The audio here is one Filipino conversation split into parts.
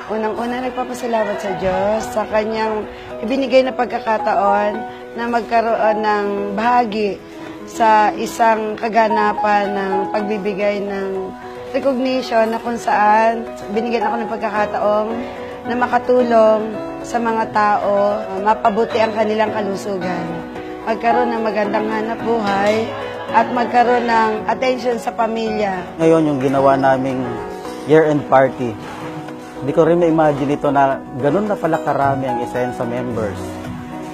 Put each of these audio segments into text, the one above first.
Unang-una, nagpapasalamat sa Diyos sa kanyang ibinigay na pagkakataon na magkaroon ng bahagi sa isang kaganapan ng pagbibigay ng recognition na kung saan binigyan ako ng pagkakataong na makatulong sa mga tao, mapabuti ang kanilang kalusugan, magkaroon ng magandang hanap buhay, at magkaroon ng attention sa pamilya. Ngayon, yung ginawa naming year-end party, hindi ko rin ma-imagine ito na ganun na pala karami ang Isensa members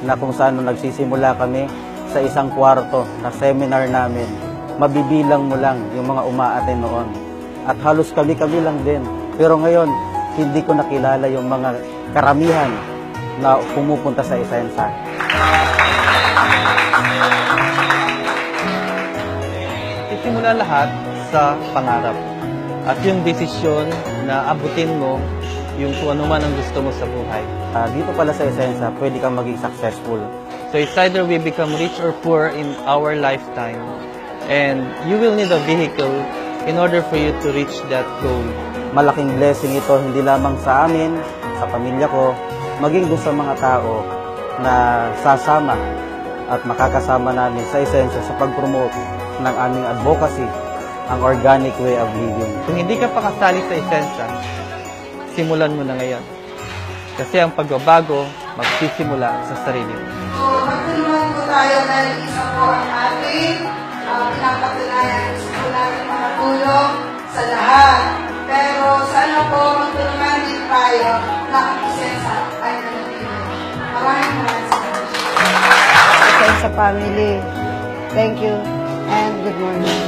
na kung saan nagsisimula kami sa isang kwarto na seminar namin. Mabibilang mo lang yung mga umaaten noon. At halos kami-kami lang din. Pero ngayon, hindi ko nakilala yung mga karamihan na pumupunta sa Isensa. Simula lahat sa pangarap at yung desisyon na abutin mo yung kung ano man ang gusto mo sa buhay. Dito pala sa Isensa, pwede kang maging successful. So it's either we become rich or poor in our lifetime, and you will need a vehicle in order for you to reach that goal. Malaking blessing ito hindi lamang sa amin, sa pamilya ko, maging doon sa mga tao na sasama at makakasama namin sa Isensa sa pag-promote ng aming advocacy, ang organic way of living. Kung hindi ka pa kasali sa Isensa, simulan mo na ngayon. Kasi ang pagbabago, magsisimula sa sarili mo. So, magtulungan po tayo dahil isa po ang ating pinapatunayan. Gusto po natin makatulong sa lahat. Pero sana po magtulungan din tayo na ang Isensa ay nanatili. Maraming salamat. Isensa family, thank you. And good morning.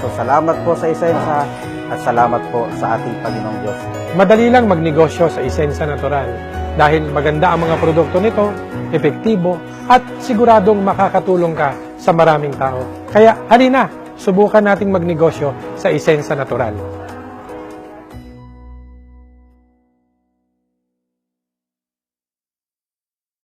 So salamat po sa Isensa at salamat po sa ating Panginoong Diyos. Madali lang magnegosyo sa Isensa Natural dahil maganda ang mga produkto nito, epektibo at siguradong makakatulong ka sa maraming tao. Kaya halina, subukan nating magnegosyo sa Isensa Natural.